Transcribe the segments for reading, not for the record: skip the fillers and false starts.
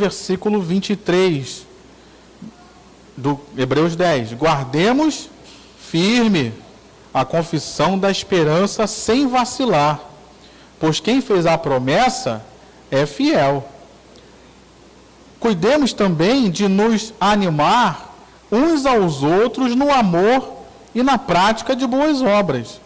versículo 23 do Hebreus 10. Guardemos firme a confissão da esperança sem vacilar, pois quem fez a promessa é fiel. Cuidemos também de nos animar uns aos outros no amor e na prática de boas obras.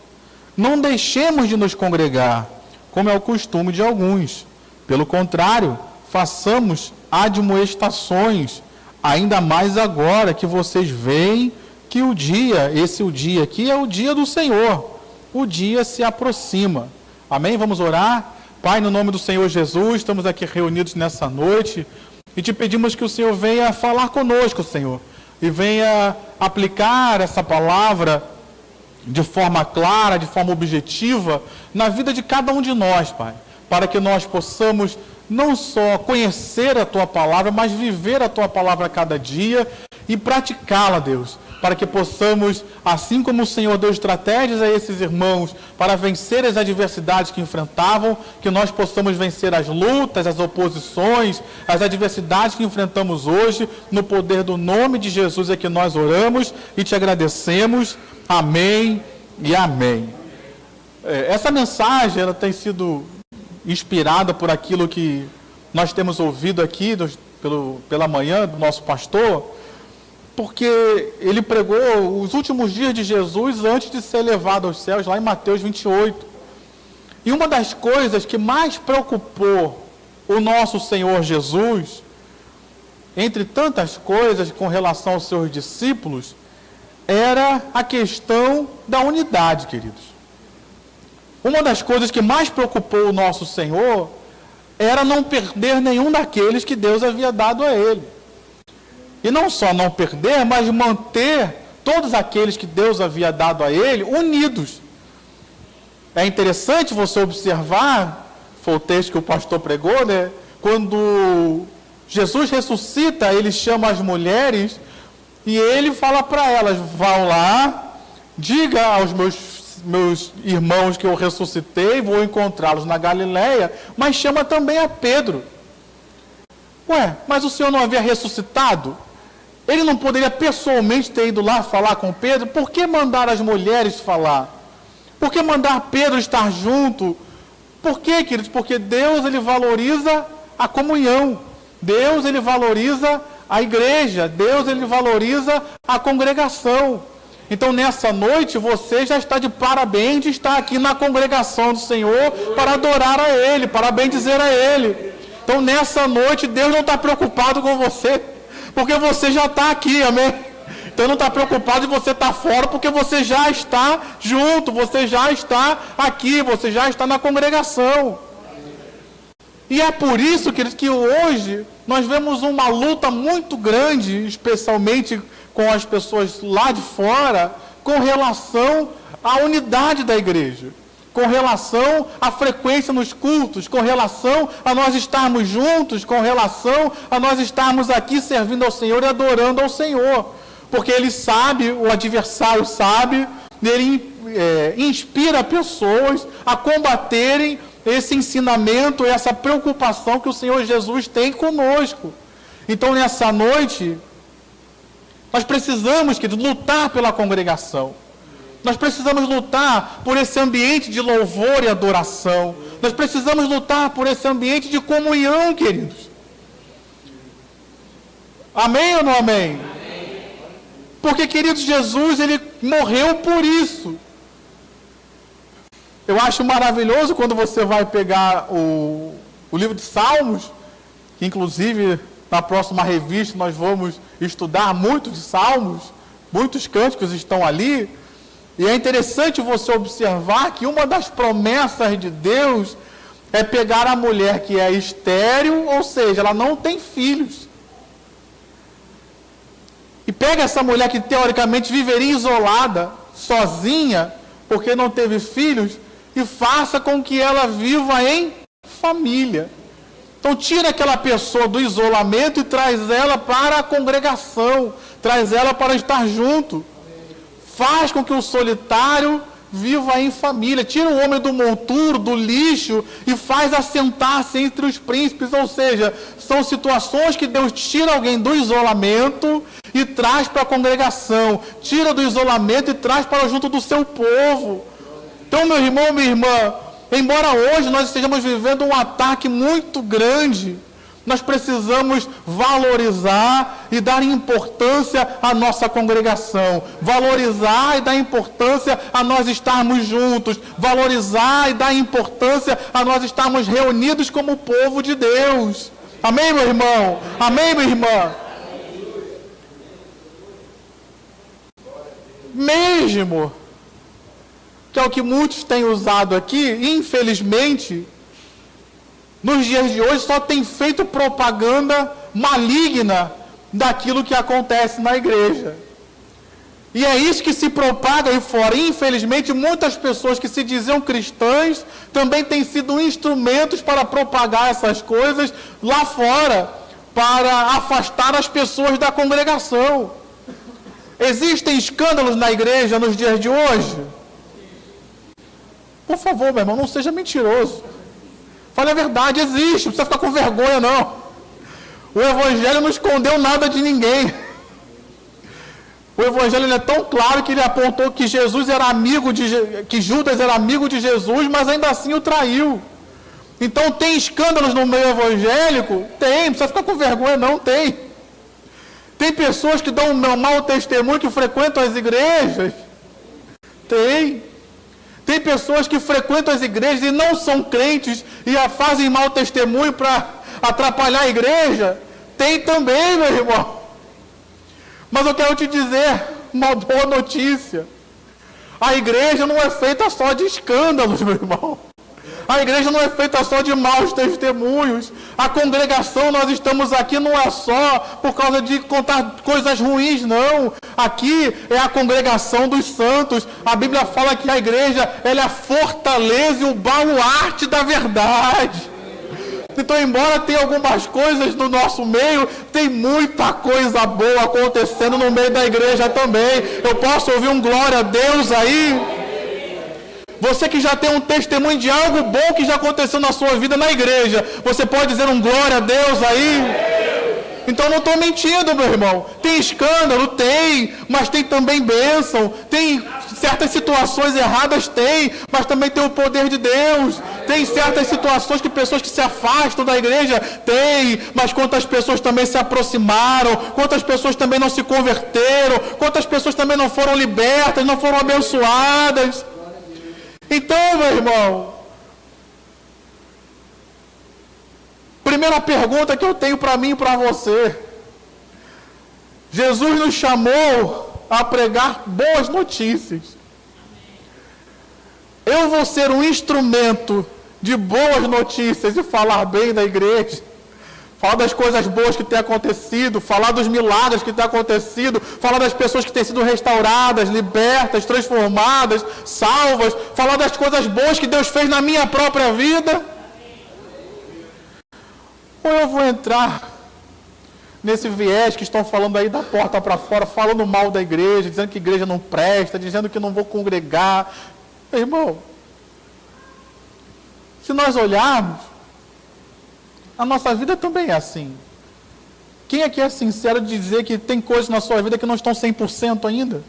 Não deixemos de nos congregar, como é o costume de alguns. Pelo contrário, façamos admoestações, ainda mais agora que vocês veem que o dia aqui é o dia do Senhor. O dia se aproxima. Amém? Vamos orar? Pai, no nome do Senhor Jesus, estamos aqui reunidos nessa noite e te pedimos que o Senhor venha falar conosco, Senhor, e venha aplicar essa palavra de forma clara, de forma objetiva, na vida de cada um de nós, Pai, para que nós possamos não só conhecer a Tua palavra, mas viver a Tua palavra a cada dia e praticá-la, Deus, para que possamos, assim como o Senhor deu estratégias a esses irmãos para vencer as adversidades que enfrentavam, que nós possamos vencer as lutas, as oposições, as adversidades que enfrentamos hoje, no poder do nome de Jesus é que nós oramos e te agradecemos. Amém e amém. Essa mensagem ela tem sido inspirada por aquilo que nós temos ouvido aqui pela manhã do nosso pastor, porque ele pregou os últimos dias de Jesus antes de ser levado aos céus, lá em Mateus 28. E uma das coisas que mais preocupou o nosso Senhor Jesus, entre tantas coisas com relação aos seus discípulos, era a questão da unidade, queridos. Uma das coisas que mais preocupou o nosso Senhor era não perder nenhum daqueles que Deus havia dado a ele. E não só não perder, mas manter todos aqueles que Deus havia dado a ele unidos. É interessante você observar, foi o texto que o pastor pregou, né? Quando Jesus ressuscita, ele chama as mulheres e ele fala para elas: vão lá, diga aos meus irmãos que eu ressuscitei, vou encontrá-los na Galileia, mas chama também a Pedro. Ué, mas o Senhor não havia ressuscitado? Ele não poderia pessoalmente ter ido lá falar com Pedro? Por que mandar as mulheres falar? Por que mandar Pedro estar junto? Por quê, queridos? Porque Deus, ele valoriza a comunhão. Deus, ele valoriza a igreja. Deus, ele valoriza a congregação. Então, nessa noite, você já está de parabéns de estar aqui na congregação do Senhor para adorar a Ele, para bendizer a Ele. Então, nessa noite, Deus não está preocupado com você, porque você já está aqui, amém? Então, não está preocupado de você estar fora, porque você já está junto, você já está aqui, você já está na congregação. E é por isso, queridos, que hoje nós vemos uma luta muito grande, especialmente com as pessoas lá de fora, com relação à unidade da igreja, com relação à frequência nos cultos, com relação a nós estarmos juntos, com relação a nós estarmos aqui servindo ao Senhor e adorando ao Senhor. Porque ele sabe, o adversário sabe, ele inspira pessoas a combaterem esse ensinamento, essa preocupação que o Senhor Jesus tem conosco. Então, nessa noite, nós precisamos, queridos, lutar pela congregação. Nós precisamos lutar por esse ambiente de louvor e adoração. Nós precisamos lutar por esse ambiente de comunhão, queridos. Amém ou não amém? Amém. Porque, queridos, Jesus, ele morreu por isso. Eu acho maravilhoso quando você vai pegar o livro de Salmos, que inclusive na próxima revista nós vamos estudar muito de Salmos, muitos cânticos estão ali, e é interessante você observar que uma das promessas de Deus é pegar a mulher que é estéril, ou seja, ela não tem filhos, e pega essa mulher que teoricamente viveria isolada, sozinha, porque não teve filhos, e faça com que ela viva em família. Então, tira aquela pessoa do isolamento e traz ela para a congregação, traz ela para estar junto. Faz com que o solitário viva em família. Tira o homem do monturo, do lixo, e faz assentar-se entre os príncipes. Ou seja, são situações que Deus tira alguém do isolamento e traz para a congregação. Tira do isolamento e traz para junto do seu povo. Então, meu irmão, minha irmã, embora hoje nós estejamos vivendo um ataque muito grande, nós precisamos valorizar e dar importância à nossa congregação. Valorizar e dar importância a nós estarmos juntos. Valorizar e dar importância a nós estarmos reunidos como povo de Deus. Amém, meu irmão? Amém, minha irmã? Mesmo que é o que muitos têm usado aqui, infelizmente, nos dias de hoje só tem feito propaganda maligna daquilo que acontece na igreja. E é isso que se propaga aí fora. Infelizmente, muitas pessoas que se diziam cristãs também têm sido instrumentos para propagar essas coisas lá fora, para afastar as pessoas da congregação. Existem escândalos na igreja nos dias de hoje? Por favor, meu irmão, não seja mentiroso. Fale a verdade, existe, não precisa ficar com vergonha, não. O Evangelho não escondeu nada de ninguém. O Evangelho é tão claro que ele apontou que Jesus era amigo que Judas era amigo de Jesus, mas ainda assim o traiu. Então tem escândalos no meio evangélico? Tem, não precisa ficar com vergonha, não, tem. Tem pessoas que dão um mau testemunho, que frequentam as igrejas? Tem. Tem pessoas que frequentam as igrejas e não são crentes e fazem mau testemunho para atrapalhar a igreja? Tem também, meu irmão. Mas eu quero te dizer uma boa notícia. A igreja não é feita só de escândalos, meu irmão. A igreja não é feita só de maus testemunhos. A congregação, nós estamos aqui, não é só por causa de contar coisas ruins, não. Aqui é a congregação dos santos. A Bíblia fala que a igreja, ela é a fortaleza e o baluarte da verdade. Então, embora tenha algumas coisas no nosso meio, tem muita coisa boa acontecendo no meio da igreja também. Eu posso ouvir um glória a Deus aí? Você que já tem um testemunho de algo bom que já aconteceu na sua vida na igreja, você pode dizer um glória a Deus aí? Então não estou mentindo, meu irmão. Tem escândalo? Tem, mas tem também bênção. Tem certas situações erradas? Tem, mas também tem o poder de Deus. Tem certas situações que pessoas que se afastam da igreja? Tem, mas quantas pessoas também se aproximaram? Quantas pessoas também não se converteram? Quantas pessoas também não foram libertas, não foram abençoadas? Então, meu irmão, primeira pergunta que eu tenho para mim e para você. Jesus nos chamou a pregar boas notícias. Eu vou ser um instrumento de boas notícias e falar bem da igreja. Falar das coisas boas que têm acontecido, falar dos milagres que têm acontecido, falar das pessoas que têm sido restauradas, libertas, transformadas, salvas, falar das coisas boas que Deus fez na minha própria vida. Ou eu vou entrar nesse viés que estão falando aí da porta para fora, falando mal da igreja, dizendo que a igreja não presta, dizendo que não vou congregar. Meu irmão, se nós olharmos, a nossa vida também é assim. Quem aqui é sincero de dizer que tem coisas na sua vida que não estão 100% ainda?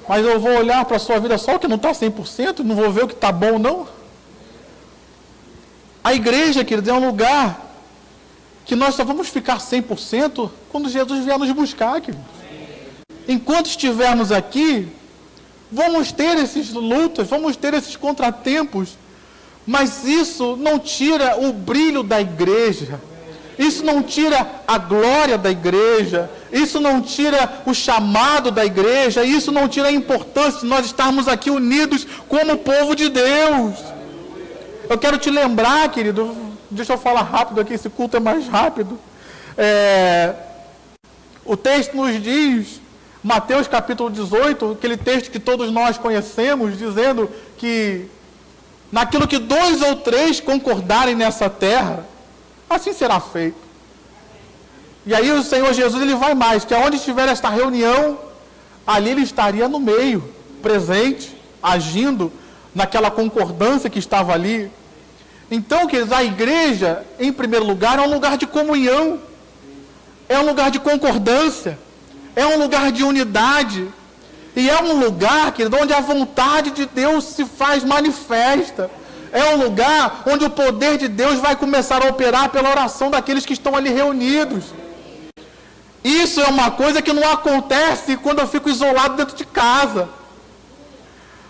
Mas eu vou olhar para a sua vida só o que não está 100%, não vou ver o que está bom, não? A igreja, querido, é um lugar que nós só vamos ficar 100% quando Jesus vier nos buscar, querido. Enquanto estivermos aqui, vamos ter esses lutas, vamos ter esses contratempos, mas isso não tira o brilho da igreja, isso não tira a glória da igreja, isso não tira o chamado da igreja, isso não tira a importância de nós estarmos aqui unidos como povo de Deus. Eu quero te lembrar, querido, deixa eu falar rápido aqui, esse culto é mais rápido. O texto nos diz, Mateus capítulo 18, aquele texto que todos nós conhecemos, dizendo que naquilo que 2 ou 3 concordarem nessa terra, assim será feito. E aí o Senhor Jesus, ele vai mais, que aonde estiver esta reunião, ali ele estaria no meio. presente, agindo naquela concordância que estava ali. Então, queridos, a igreja, em primeiro lugar, é um lugar de comunhão, é um lugar de concordância, é um lugar de unidade, e é um lugar, querido, onde a vontade de Deus se faz manifesta. É um lugar onde o poder de Deus vai começar a operar pela oração daqueles que estão ali reunidos. Isso é uma coisa que não acontece quando eu fico isolado dentro de casa.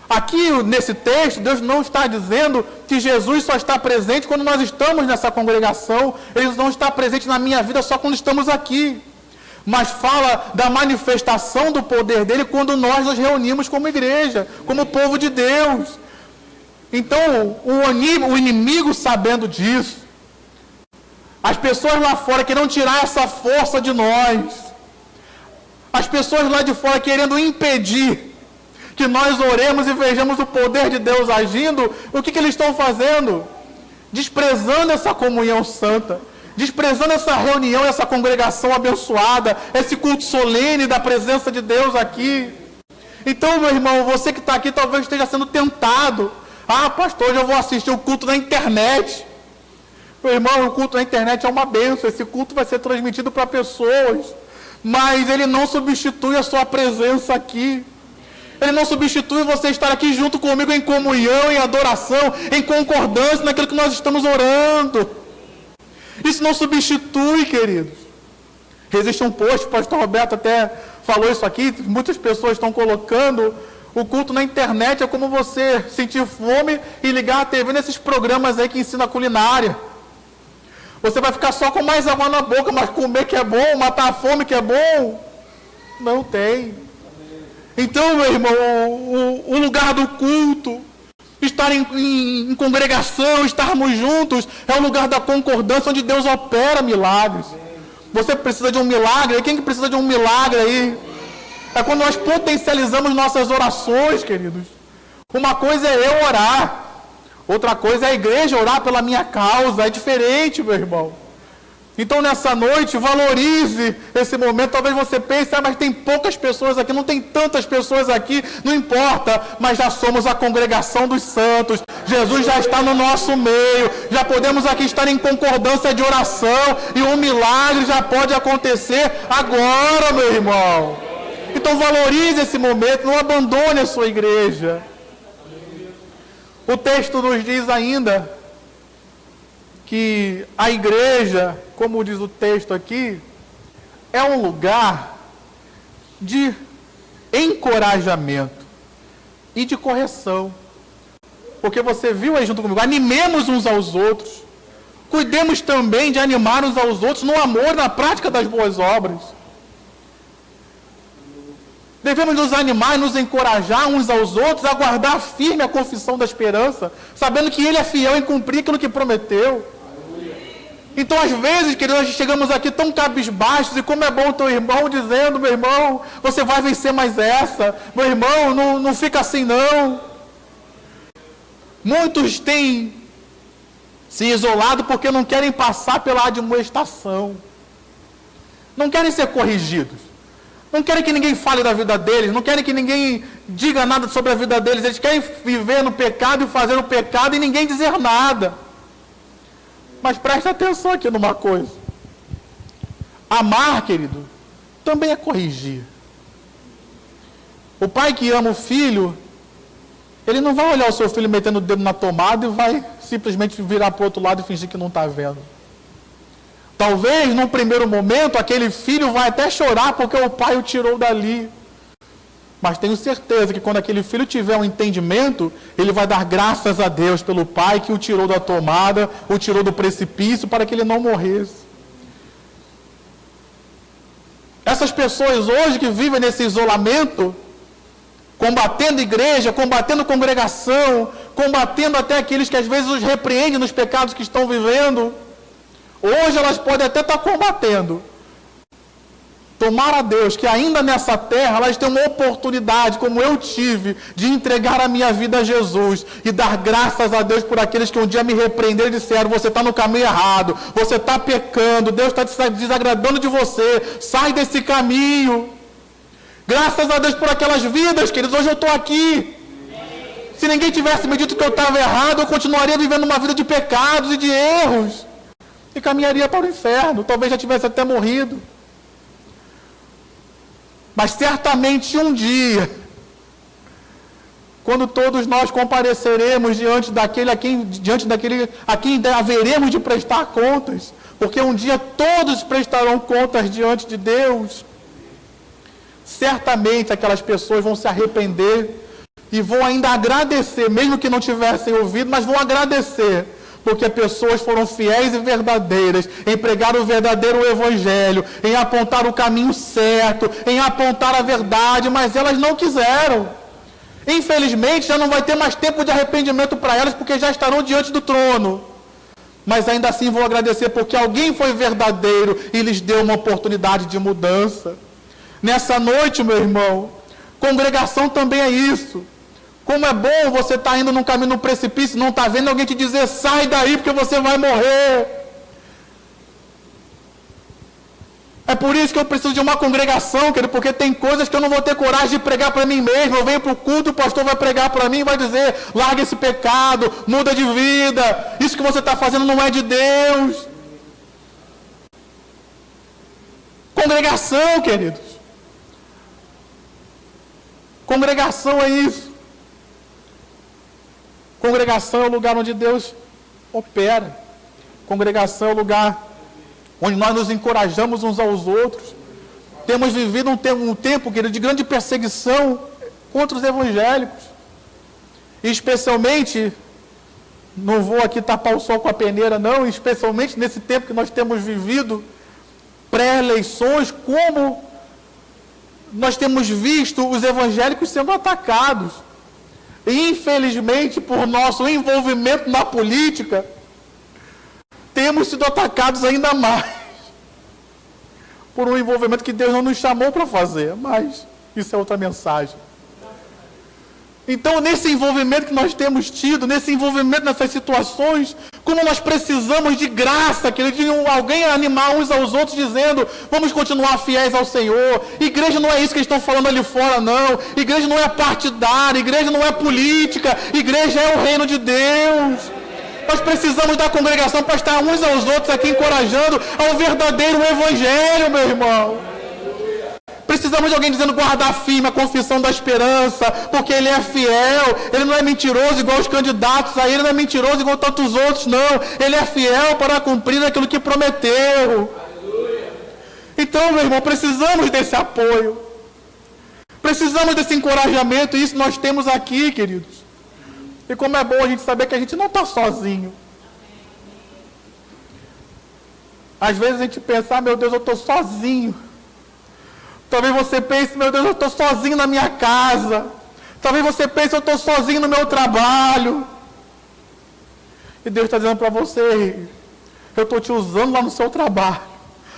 Aqui, nesse texto, Deus não está dizendo que Jesus só está presente quando nós estamos nessa congregação. Ele não está presente na minha vida só quando estamos aqui. Mas fala da manifestação do poder dele quando nós nos reunimos como igreja, como povo de Deus. Então, o inimigo, sabendo disso, as pessoas lá fora querendo tirar essa força de nós, as pessoas lá de fora querendo impedir que nós oremos e vejamos o poder de Deus agindo, o que eles estão fazendo? Desprezando essa comunhão santa, desprezando essa reunião, essa congregação abençoada, esse culto solene da presença de Deus aqui. Então, meu irmão, você que está aqui talvez esteja sendo tentado. Ah, pastor, hoje eu vou assistir o culto na internet. Meu irmão, o culto na internet é uma bênção. Esse culto vai ser transmitido para pessoas, mas ele não substitui a sua presença aqui. Ele não substitui você estar aqui junto comigo em comunhão, em adoração, em concordância naquilo que nós estamos orando. Isso não substitui, queridos. Existe um post, o pastor Roberto até falou isso aqui, muitas pessoas estão colocando o culto na internet, é como você sentir fome e ligar a TV nesses programas aí que ensinam a culinária. Você vai ficar só com mais água na boca, mas comer que é bom, matar a fome que é bom, não tem. Então, meu irmão, o lugar do culto, estar em congregação, estarmos juntos, é o lugar da concordância onde Deus opera milagres. Você precisa de um milagre? Quem que precisa de um milagre aí? É quando nós potencializamos nossas orações, queridos. Uma coisa é eu orar, outra coisa é a igreja orar pela minha causa. É diferente, meu irmão. Então, nessa noite, valorize esse momento. Talvez você pense, mas tem poucas pessoas aqui, não tem tantas pessoas aqui, não importa, mas já somos a congregação dos santos. Jesus já está no nosso meio, já podemos aqui estar em concordância de oração, e um milagre já pode acontecer agora, meu irmão. Então, valorize esse momento, não abandone a sua igreja. O texto nos diz ainda que a igreja, como diz o texto aqui, é um lugar de encorajamento e de correção. Porque você viu aí junto comigo, animemos uns aos outros, cuidemos também de animar uns aos outros no amor, na prática das boas obras. Devemos nos animar e nos encorajar uns aos outros a guardar firme a confissão da esperança, sabendo que Ele é fiel em cumprir aquilo que prometeu. Então, às vezes, queridos, nós chegamos aqui tão cabisbaixos, e como é bom o teu irmão dizendo, meu irmão, você vai vencer mais essa, meu irmão, não fica assim não. Muitos têm se isolado porque não querem passar pela admoestação, não querem ser corrigidos, não querem que ninguém fale da vida deles, não querem que ninguém diga nada sobre a vida deles, eles querem viver no pecado e fazer o pecado e ninguém dizer nada. Mas presta atenção aqui numa coisa. Amar, querido, também é corrigir. O pai que ama o filho, ele não vai olhar o seu filho metendo o dedo na tomada e vai simplesmente virar para o outro lado e fingir que não está vendo. Talvez, num primeiro momento, aquele filho vai até chorar porque o pai o tirou dali. Mas tenho certeza que quando aquele filho tiver um entendimento, ele vai dar graças a Deus pelo pai que o tirou da tomada, o tirou do precipício para que ele não morresse. Essas pessoas hoje que vivem nesse isolamento, combatendo igreja, combatendo congregação, combatendo até aqueles que às vezes os repreendem nos pecados que estão vivendo, hoje elas podem até estar combatendo. Tomara a Deus que ainda nessa terra elas tenham uma oportunidade, como eu tive, de entregar a minha vida a Jesus e dar graças a Deus por aqueles que um dia me repreenderam e disseram, você está no caminho errado, você está pecando, Deus está desagradando de você, sai desse caminho. Graças a Deus por aquelas vidas, queridos. Hoje eu estou aqui. Se ninguém tivesse me dito que eu estava errado, eu continuaria vivendo uma vida de pecados e de erros. E caminharia para o inferno. Talvez já tivesse até morrido. Mas certamente um dia, quando todos nós compareceremos diante daquele a quem haveremos de prestar contas, porque um dia todos prestarão contas diante de Deus, certamente aquelas pessoas vão se arrepender e vão ainda agradecer, mesmo que não tivessem ouvido, mas vão agradecer, porque pessoas foram fiéis e verdadeiras em pregar o verdadeiro evangelho, em apontar o caminho certo, em apontar a verdade, mas elas não quiseram. Infelizmente, já não vai ter mais tempo de arrependimento para elas, porque já estarão diante do trono. Mas ainda assim vou agradecer, porque alguém foi verdadeiro e lhes deu uma oportunidade de mudança. Nessa noite, meu irmão, congregação também é isso. Como é bom você estar indo num caminho no precipício, não está vendo alguém te dizer, sai daí porque você vai morrer. É por isso que eu preciso de uma congregação, querido, porque tem coisas que eu não vou ter coragem de pregar para mim mesmo. Eu venho para o culto, o pastor vai pregar para mim e vai dizer, larga esse pecado, muda de vida, isso que você está fazendo não é de Deus. Congregação, queridos. Congregação é isso. Congregação é o lugar onde Deus opera. Congregação é o lugar onde nós nos encorajamos uns aos outros. Temos vivido um tempo, querido, de grande perseguição contra os evangélicos. E especialmente, não vou aqui tapar o sol com a peneira, não, especialmente nesse tempo que nós temos vivido, pré-eleições, como nós temos visto os evangélicos sendo atacados. E, infelizmente, por nosso envolvimento na política, temos sido atacados ainda mais. Por um envolvimento que Deus não nos chamou para fazer, mas isso é outra mensagem. Então, nesse envolvimento que nós temos tido, nesse envolvimento nessas situações, como nós precisamos de graça, querido, de alguém animar uns aos outros dizendo, vamos continuar fiéis ao Senhor. Igreja não é isso que eles estão falando ali fora, não. Igreja não é partidária, igreja não é política, igreja é o reino de Deus. Nós precisamos da congregação para estar uns aos outros aqui encorajando ao verdadeiro evangelho, meu irmão. Precisamos de alguém dizendo guardar firme a confissão da esperança, porque ele é fiel, ele não é mentiroso igual os candidatos aí, ele não é mentiroso igual tantos outros, não. Ele é fiel para cumprir aquilo que prometeu. Então, meu irmão, precisamos desse apoio. Precisamos desse encorajamento, e isso nós temos aqui, queridos. E como é bom a gente saber que a gente não está sozinho. Às vezes a gente pensa, meu Deus, eu estou sozinho. Talvez você pense, meu Deus, eu estou sozinho na minha casa. Talvez você pense, eu estou sozinho no meu trabalho. E Deus está dizendo para você, eu estou te usando lá no seu trabalho.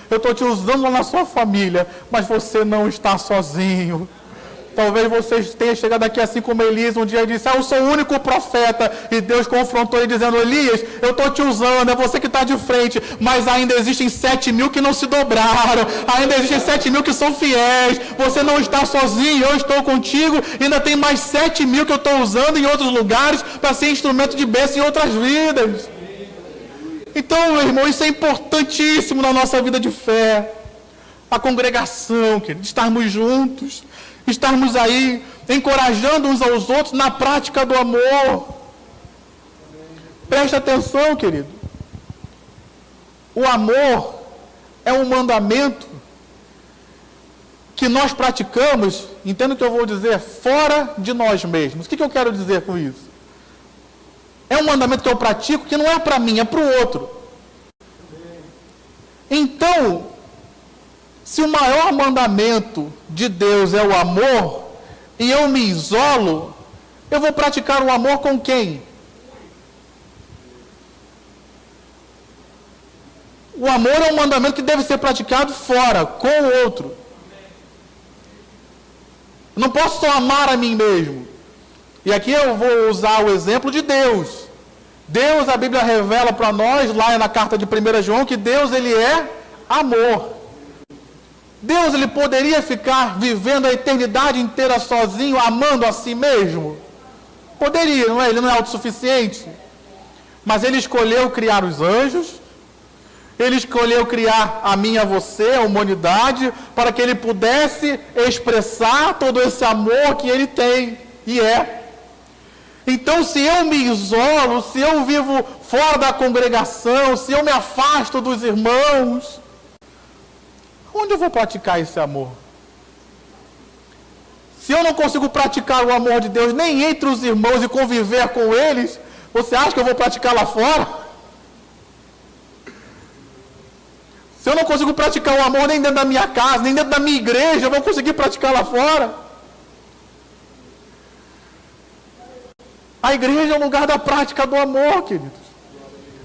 Eu estou te usando lá na sua família. Mas você não está sozinho. Talvez você tenha chegado aqui assim como Elias um dia e disse, eu sou o único profeta. E Deus confrontou ele dizendo, Elias, eu estou te usando, é você que está de frente. Mas ainda existem 7.000 que não se dobraram. Ainda existem 7.000 que são fiéis. Você não está sozinho, eu estou contigo. Ainda tem mais 7.000 que eu estou usando em outros lugares para ser instrumento de bênção em outras vidas. Então, meu irmão, isso é importantíssimo na nossa vida de fé. A congregação, querido, estarmos juntos. Estarmos aí encorajando uns aos outros na prática do amor. Preste atenção, querido. O amor é um mandamento que nós praticamos, entenda o que eu vou dizer, fora de nós mesmos. O que eu quero dizer com isso? É um mandamento que eu pratico que não é para mim, é para o outro. Então, se o maior mandamento de Deus é o amor, e eu me isolo, eu vou praticar o amor com quem? O amor é um mandamento que deve ser praticado fora, com o outro. Eu não posso só amar a mim mesmo. E aqui eu vou usar o exemplo de Deus. Deus, a Bíblia revela para nós, lá na carta de 1 João, que Deus, ele é amor. Deus, ele poderia ficar vivendo a eternidade inteira sozinho, amando a si mesmo? Poderia, não é? Ele não é autossuficiente. Mas ele escolheu criar os anjos, ele escolheu criar a mim e a você, a humanidade, para que ele pudesse expressar todo esse amor que ele tem e é. Então, se eu me isolo, se eu vivo fora da congregação, se eu me afasto dos irmãos, onde eu vou praticar esse amor? Se eu não consigo praticar o amor de Deus nem entre os irmãos e conviver com eles, você acha que eu vou praticar lá fora? Se eu não consigo praticar o amor nem dentro da minha casa, nem dentro da minha igreja, eu vou conseguir praticar lá fora? A igreja é o lugar da prática do amor, queridos.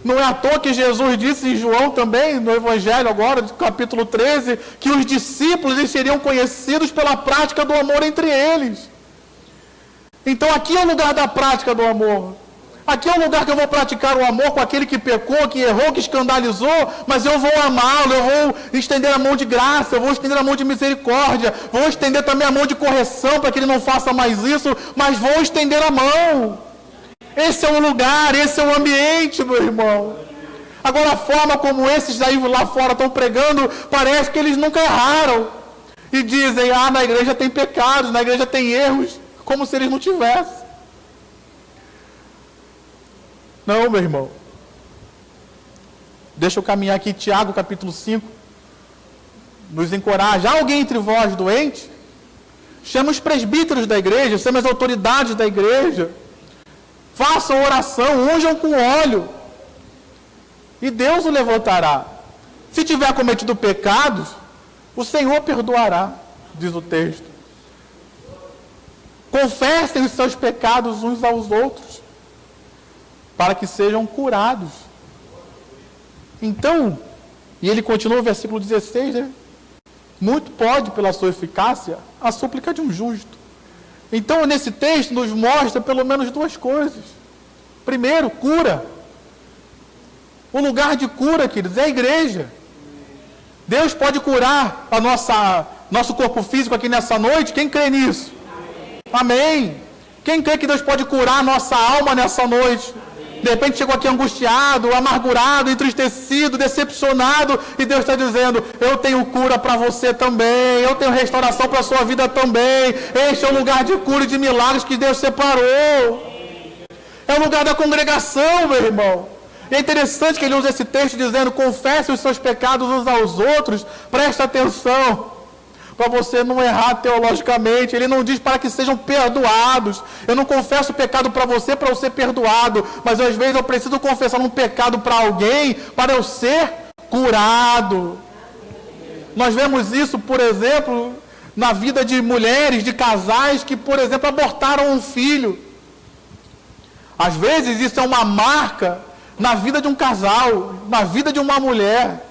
Não é à toa que Jesus disse em João também, no Evangelho agora, capítulo 13, que os discípulos eles seriam conhecidos pela prática do amor entre eles. Então aqui é o lugar da prática do amor. Aqui é o lugar que eu vou praticar o amor com aquele que pecou, que errou, que escandalizou, mas eu vou amá-lo, eu vou estender a mão de graça, eu vou estender a mão de misericórdia, vou estender também a mão de correção para que ele não faça mais isso, mas vou estender a mão. Esse é o lugar, esse é o ambiente, meu irmão. Agora, a forma como esses aí lá fora estão pregando, parece que eles nunca erraram. E dizem, na igreja tem pecados, na igreja tem erros, como se eles não tivessem. Não, meu irmão. Deixa eu caminhar aqui, Tiago, capítulo 5. Nos encoraja. Há alguém entre vós doente? Chama os presbíteros da igreja, chama as autoridades da igreja. Façam oração, unjam com óleo, e Deus o levantará. Se tiver cometido pecados, o Senhor perdoará, diz o texto. Confessem os seus pecados uns aos outros, para que sejam curados. Então, e ele continua o versículo 16, né? Muito pode, pela sua eficácia, a súplica de um justo. Então, nesse texto, nos mostra pelo menos duas coisas. Primeiro, cura. O lugar de cura, queridos, é a igreja. Deus pode curar nosso corpo físico aqui nessa noite. Quem crê nisso? Amém. Quem crê que Deus pode curar a nossa alma nessa noite? De repente chegou aqui angustiado, amargurado, entristecido, decepcionado, e Deus está dizendo, eu tenho cura para você também, eu tenho restauração para a sua vida também. Este é o lugar de cura e de milagres que Deus separou. É o lugar da congregação, meu irmão. E é interessante que ele usa esse texto dizendo, confesse os seus pecados uns aos outros. Presta atenção, para você não errar teologicamente. Ele não diz para que sejam perdoados. Eu não confesso o pecado para você para eu ser perdoado, mas às vezes eu preciso confessar um pecado para alguém para eu ser curado. Nós vemos isso, por exemplo, na vida de mulheres, de casais que, por exemplo, abortaram um filho. Às vezes isso é uma marca na vida de um casal, na vida de uma mulher.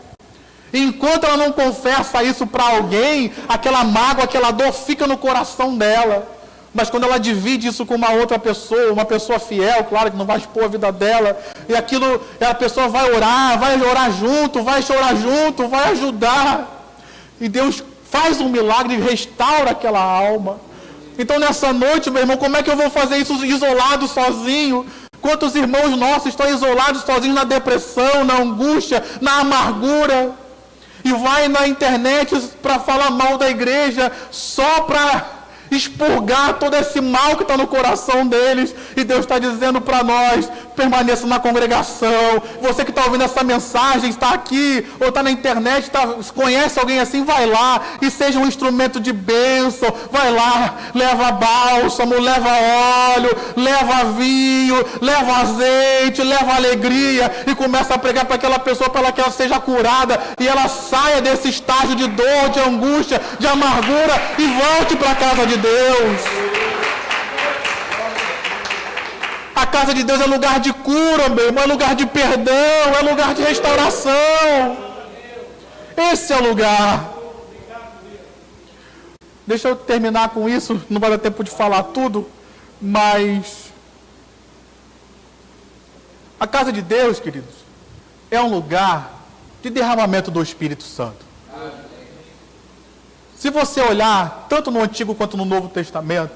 E enquanto ela não confessa isso para alguém, aquela mágoa, aquela dor fica no coração dela. Mas quando ela divide isso com uma outra pessoa, uma pessoa fiel, claro que não vai expor a vida dela, e aquilo, a pessoa vai orar junto, vai chorar junto, vai ajudar. E Deus faz um milagre e restaura aquela alma. Então nessa noite, meu irmão, como é que eu vou fazer isso isolado, sozinho? Quantos irmãos nossos estão isolados, sozinhos na depressão, na angústia, na amargura? E vai na internet para falar mal da igreja, só para expurgar todo esse mal que está no coração deles. E Deus está dizendo para nós, permaneça na congregação. Você que está ouvindo essa mensagem, está aqui, ou está na internet, conhece alguém assim, vai lá e seja um instrumento de bênção. Vai lá, leva bálsamo, leva óleo, leva vinho, leva azeite, leva alegria, e começa a pregar para aquela pessoa, para que ela seja curada, e ela saia desse estágio de dor, de angústia, de amargura, e volte para a casa de Deus. A casa de Deus é lugar de cura, meu irmão, é lugar de perdão, é lugar de restauração. Esse é o lugar. Deixa eu terminar com isso, não vai dar tempo de falar tudo, mas a casa de Deus, queridos, é um lugar de derramamento do Espírito Santo. Se você olhar, tanto no Antigo quanto no Novo Testamento,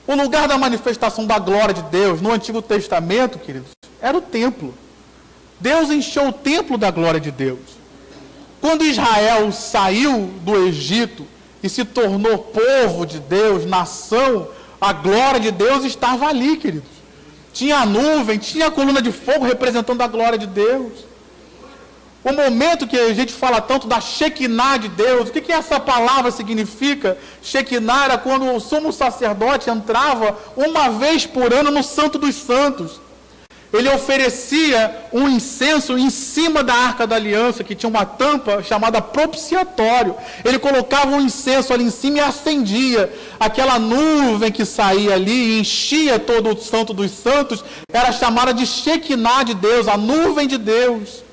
o lugar da manifestação da glória de Deus, no Antigo Testamento, queridos, era o templo. Deus encheu o templo da glória de Deus. Quando Israel saiu do Egito e se tornou povo de Deus, nação, a glória de Deus estava ali, queridos. Tinha a nuvem, tinha a coluna de fogo representando a glória de Deus. O momento que a gente fala tanto da Shekinah de Deus, o que essa palavra significa? Shekinah era quando o sumo sacerdote entrava uma vez por ano no Santo dos Santos. Ele oferecia um incenso em cima da Arca da Aliança, que tinha uma tampa chamada propiciatório. Ele colocava um incenso ali em cima e acendia. Aquela nuvem que saía ali e enchia todo o Santo dos Santos era chamada de Shekinah de Deus, a nuvem de Deus.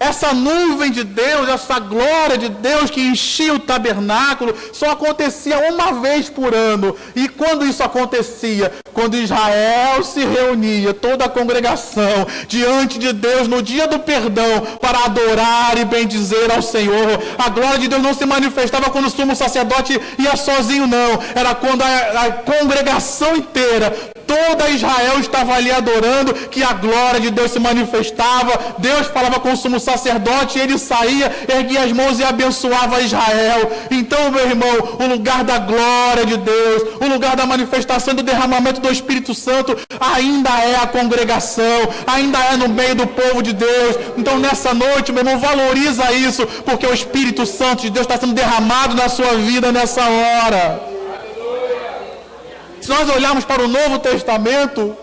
Essa nuvem de Deus, essa glória de Deus que enchia o tabernáculo, só acontecia uma vez por ano. E quando isso acontecia? Quando Israel se reunia, toda a congregação, diante de Deus no dia do perdão, para adorar e bendizer ao Senhor. A glória de Deus não se manifestava quando o sumo sacerdote ia sozinho, não. Era quando a congregação inteira, toda Israel estava ali adorando, que a glória de Deus se manifestava. Deus falava com o sumo sacerdote, ele saía, erguia as mãos e abençoava Israel. Então, meu irmão, o lugar da glória de Deus, o lugar da manifestação do derramamento do Espírito Santo, ainda é a congregação, ainda é no meio do povo de Deus. Então, nessa noite, meu irmão, valoriza isso, porque o Espírito Santo de Deus está sendo derramado na sua vida nessa hora. Se nós olharmos para o Novo Testamento,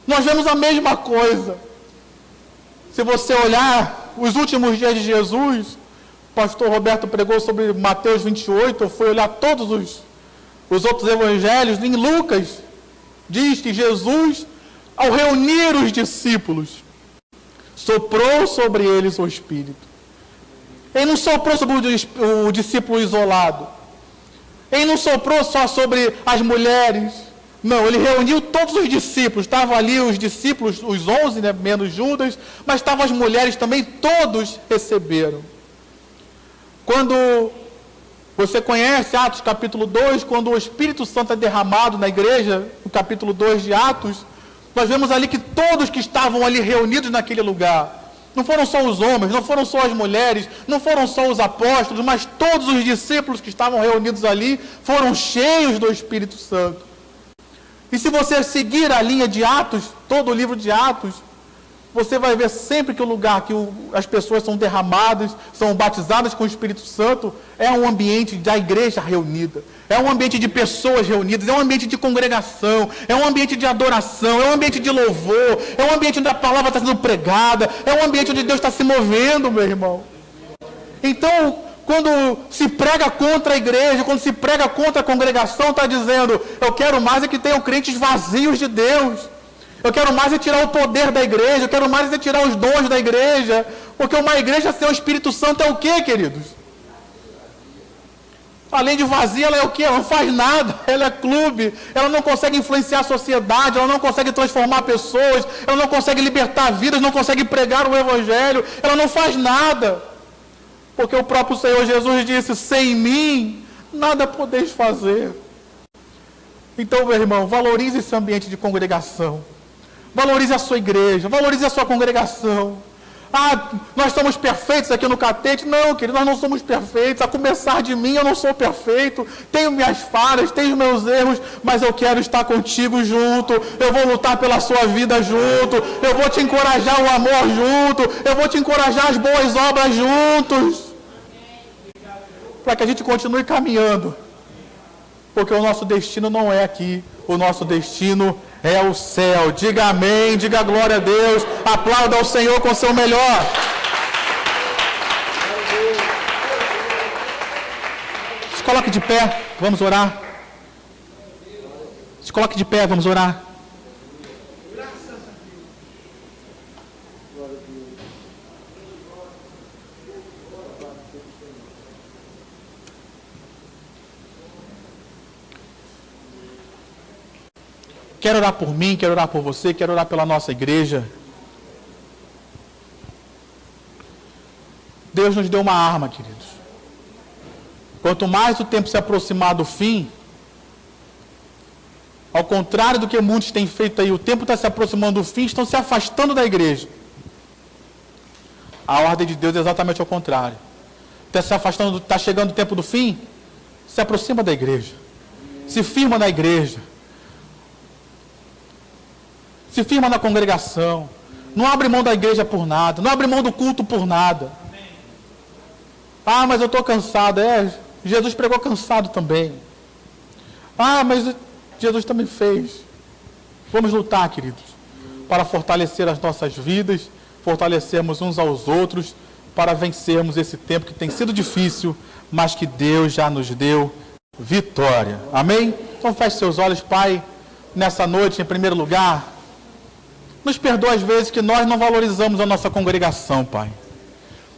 nós vemos a mesma coisa. Se você olhar os últimos dias de Jesus, o pastor Roberto pregou sobre Mateus 28, eu fui olhar todos os outros evangelhos, em Lucas, diz que Jesus, ao reunir os discípulos, soprou sobre eles o Espírito. Ele não soprou sobre o discípulo isolado. Ele não soprou só sobre as mulheres. Não, ele reuniu todos os discípulos. Estavam ali os discípulos, os 11, né, menos Judas, mas estavam as mulheres também, todos receberam. Quando você conhece Atos capítulo 2, quando o Espírito Santo é derramado na igreja, no capítulo 2 de Atos, nós vemos ali que todos que estavam ali reunidos naquele lugar, não foram só os homens, não foram só as mulheres, não foram só os apóstolos, mas todos os discípulos que estavam reunidos ali foram cheios do Espírito Santo. E se você seguir a linha de Atos, todo o livro de Atos, você vai ver sempre que o lugar que as pessoas são derramadas, são batizadas com o Espírito Santo, é um ambiente da igreja reunida, é um ambiente de pessoas reunidas, é um ambiente de congregação, é um ambiente de adoração, é um ambiente de louvor, é um ambiente onde a palavra está sendo pregada, é um ambiente onde Deus está se movendo, meu irmão. Então, quando se prega contra a igreja, quando se prega contra a congregação, está dizendo, eu quero mais é que tenham crentes vazios de Deus. Eu quero mais é tirar o poder da igreja, eu quero mais é tirar os dons da igreja. Porque uma igreja sem o Espírito Santo é o quê, queridos? Além de vazia, ela é o quê? Ela não faz nada, ela é clube, ela não consegue influenciar a sociedade, ela não consegue transformar pessoas, ela não consegue libertar vidas, não consegue pregar o Evangelho, ela não faz nada. Porque o próprio Senhor Jesus disse, sem mim, nada podeis fazer. Então, meu irmão, valorize esse ambiente de congregação. Valorize a sua igreja, valorize a sua congregação. Ah, nós somos perfeitos aqui no Catete. Não, querido, nós não somos perfeitos. A começar de mim, eu não sou perfeito. Tenho minhas falhas, tenho meus erros, mas eu quero estar contigo junto. Eu vou lutar pela sua vida junto. Eu vou te encorajar o amor junto. Eu vou te encorajar as boas obras juntos. Para que a gente continue caminhando. Porque o nosso destino não é aqui. O nosso destino é o céu. Diga amém, diga glória a Deus. Aplauda ao Senhor com o seu melhor. Se coloque de pé, vamos orar. Se coloque de pé, vamos orar. Quero orar por mim, quero orar por você, quero orar pela nossa igreja. Deus nos deu uma arma, queridos. Quanto mais o tempo se aproximar do fim, ao contrário do que muitos têm feito aí, o tempo está se aproximando do fim, estão se afastando da igreja. A ordem de Deus é exatamente ao contrário. Está se afastando, está chegando o tempo do fim, se aproxima da igreja. Se firma na igreja. Se firma na congregação. Não abre mão da igreja por nada. Não abre mão do culto por nada. Ah, mas eu estou cansado. Jesus pregou cansado também. Ah, mas Jesus também fez. Vamos lutar, queridos, para fortalecer as nossas vidas, fortalecermos uns aos outros, para vencermos esse tempo que tem sido difícil, mas que Deus já nos deu vitória. Amém? Então feche seus olhos, Pai, nessa noite, em primeiro lugar. Nos perdoa às vezes que nós não valorizamos a nossa congregação, Pai.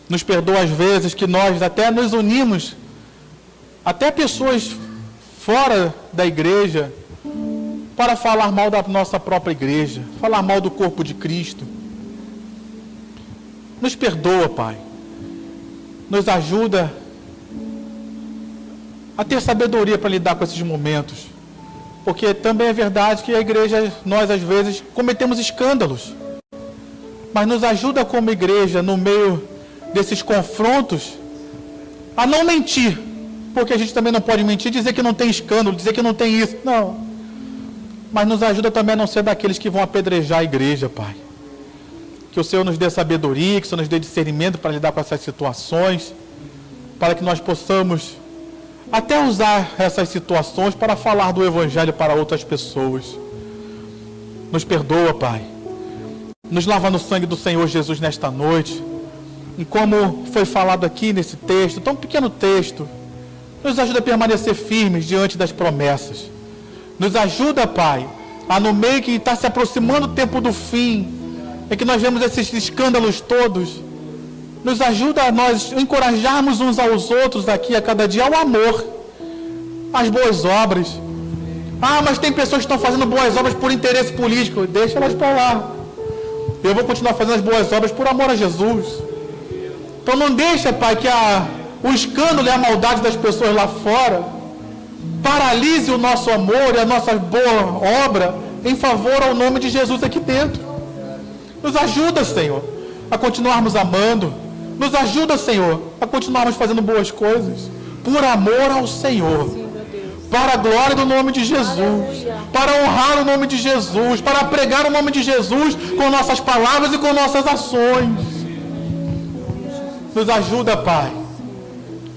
Nos perdoa às vezes que nós até nos unimos, até pessoas fora da igreja, para falar mal da nossa própria igreja, falar mal do corpo de Cristo. Nos perdoa, Pai. Nos ajuda a ter sabedoria para lidar com esses momentos. Porque também é verdade que a igreja, nós às vezes cometemos escândalos. Mas nos ajuda como igreja, no meio desses confrontos, a não mentir. Porque a gente também não pode mentir, dizer que não tem escândalo, dizer que não tem isso. Não. Mas nos ajuda também a não ser daqueles que vão apedrejar a igreja, Pai. Que o Senhor nos dê sabedoria, que o Senhor nos dê discernimento para lidar com essas situações, para que nós possamos até usar essas situações para falar do Evangelho para outras pessoas. Nos perdoa, Pai. Nos lava no sangue do Senhor Jesus nesta noite. E como foi falado aqui nesse texto, tão pequeno texto, nos ajuda a permanecer firmes diante das promessas. Nos ajuda, Pai, a no meio que está se aproximando o tempo do fim, é que nós vemos esses escândalos todos. Nos ajuda a nós encorajarmos uns aos outros aqui a cada dia ao amor, às boas obras. Ah, mas tem pessoas que estão fazendo boas obras por interesse político. Deixa elas para lá. Eu vou continuar fazendo as boas obras por amor a Jesus. Então não deixa, Pai, que o escândalo e a maldade das pessoas lá fora paralise o nosso amor e a nossa boa obra em favor ao nome de Jesus aqui dentro. Nos ajuda, Senhor, a continuarmos amando. Nos ajuda, Senhor, a continuarmos fazendo boas coisas por amor ao Senhor. Para a glória do nome de Jesus. Para honrar o nome de Jesus. Para pregar o nome de Jesus com nossas palavras e com nossas ações. Nos ajuda, Pai,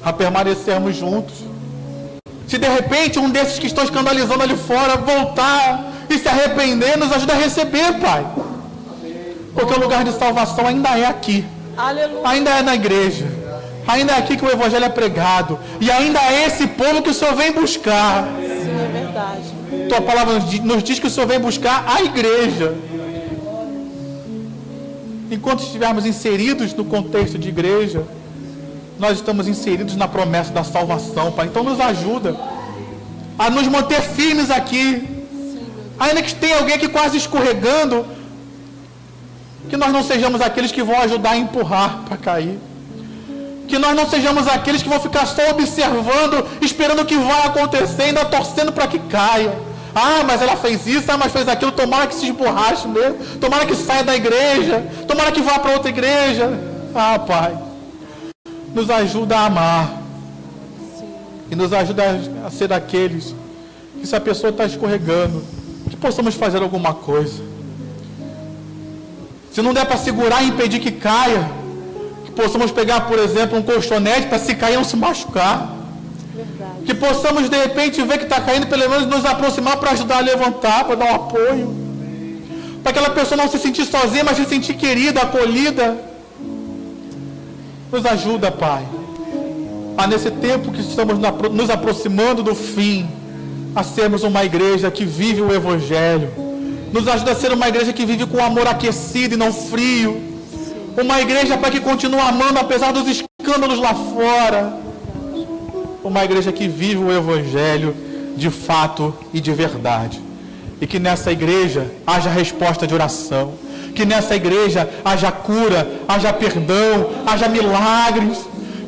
a permanecermos juntos. Se de repente um desses que estão escandalizando ali fora voltar e se arrepender, nos ajuda a receber, Pai. Porque o lugar de salvação ainda é aqui. Aleluia. Ainda é na igreja. Ainda é aqui que o Evangelho é pregado. E ainda é esse povo que o Senhor vem buscar. Sim, é verdade. Tua palavra nos diz que o Senhor vem buscar a igreja. Enquanto estivermos inseridos no contexto de igreja, nós estamos inseridos na promessa da salvação, Pai. Então nos ajuda a nos manter firmes aqui. Ainda que tenha alguém aqui quase escorregando, que nós não sejamos aqueles que vão ajudar a empurrar para cair. Que nós não sejamos aqueles que vão ficar só observando, esperando o que vai acontecer, ainda torcendo para que caia. Ah, mas ela fez isso, mas fez aquilo, tomara que se esborrache mesmo, tomara que saia da igreja, tomara que vá para outra igreja. Ah, Pai, nos ajuda a amar. E nos ajuda a ser aqueles que, se a pessoa está escorregando, que possamos fazer alguma coisa. Se não der para segurar e impedir que caia, que possamos pegar, por exemplo, um colchonete para, se cair, não se machucar. Verdade. Que possamos, de repente, ver que está caindo, pelo menos nos aproximar para ajudar a levantar, para dar um apoio. Para aquela pessoa não se sentir sozinha, mas se sentir querida, acolhida. Nos ajuda, Pai, a nesse tempo que estamos nos aproximando do fim, a sermos uma igreja que vive o Evangelho. Nos ajuda a ser uma igreja que vive com amor aquecido e não frio. Uma igreja, Pai, que continua amando apesar dos escândalos lá fora. Uma igreja que vive o Evangelho de fato e de verdade. E que nessa igreja haja resposta de oração. Que nessa igreja haja cura, haja perdão, haja milagres.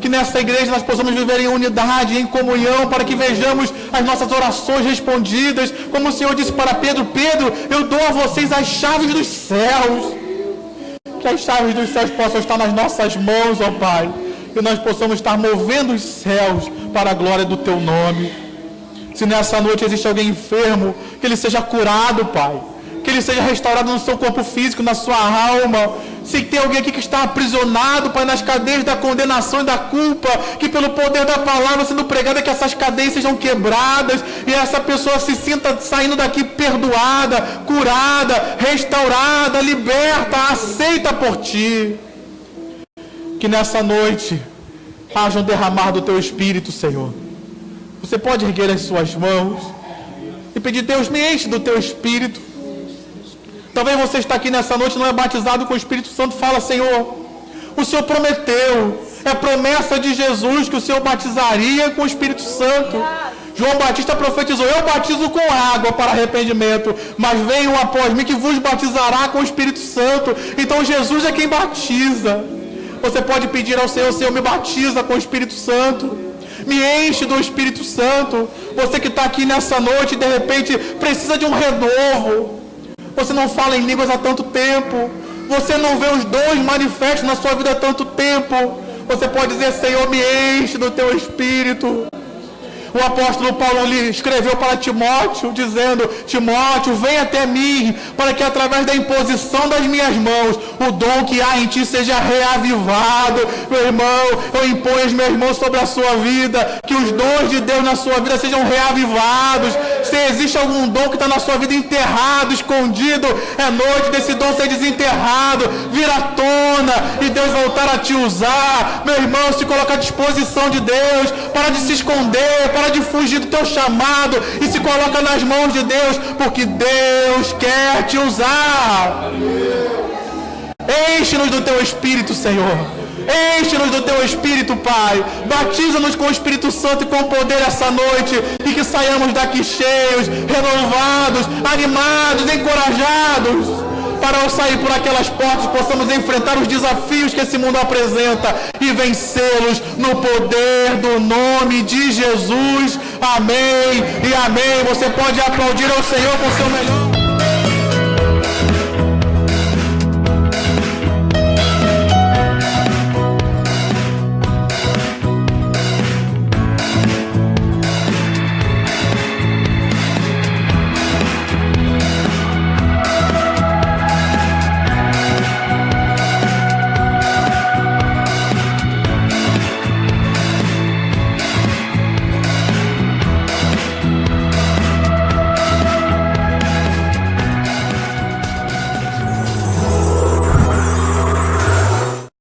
Que nessa igreja nós possamos viver em unidade, em comunhão, para que vejamos as nossas orações respondidas. Como o Senhor disse para Pedro: Pedro, eu dou a vocês as chaves dos céus. Que as chaves dos céus possam estar nas nossas mãos, ó Pai. Que nós possamos estar movendo os céus para a glória do Teu nome. Se nessa noite existe alguém enfermo, que ele seja curado, Pai. Que ele seja restaurado no seu corpo físico, na sua alma. Se tem alguém aqui que está aprisionado, Pai, nas cadeias da condenação e da culpa, que pelo poder da palavra sendo pregada, que essas cadeias sejam quebradas e essa pessoa se sinta saindo daqui perdoada, curada, restaurada, liberta, aceita por Ti. Que nessa noite haja um derramar do Teu Espírito, Senhor. Você pode erguer as suas mãos e pedir: Deus, me enche do Teu Espírito. Talvez você está aqui nessa noite e não é batizado com o Espírito Santo. Fala: Senhor, o Senhor prometeu, é promessa de Jesus que o Senhor batizaria com o Espírito Santo. João Batista profetizou: eu batizo com água para arrependimento, mas vem um após mim que vos batizará com o Espírito Santo. Então Jesus é quem batiza. Você pode pedir ao Senhor: Senhor, me batiza com o Espírito Santo, me enche do Espírito Santo. Você que está aqui nessa noite, de repente precisa de um renovo. Você não fala em línguas há tanto tempo. Você não vê os dons manifestos na sua vida há tanto tempo. Você pode dizer: Senhor, me enche do Teu Espírito. O apóstolo Paulo lhe escreveu para Timóteo, dizendo: Timóteo, vem até mim, para que através da imposição das minhas mãos, o dom que há em ti seja reavivado. Meu irmão, eu imponho as minhas mãos sobre a sua vida, que os dons de Deus na sua vida sejam reavivados. Se existe algum dom que está na sua vida enterrado, escondido, é noite desse dom ser desenterrado, vir à tona e Deus voltar a te usar. Meu irmão, se coloca à disposição de Deus, para de se esconder, para de fugir do teu chamado e se coloca nas mãos de Deus, porque Deus quer te usar. Enche-nos do Teu Espírito, Senhor. Enche-nos do Teu Espírito, Pai. Batiza-nos com o Espírito Santo e com poder essa noite, e que saiamos daqui cheios, renovados, animados, encorajados, para ao sair por aquelas portas possamos enfrentar os desafios que esse mundo apresenta e vencê-los no poder do nome de Jesus. Amém e amém. Você pode aplaudir ao Senhor com o seu melhor.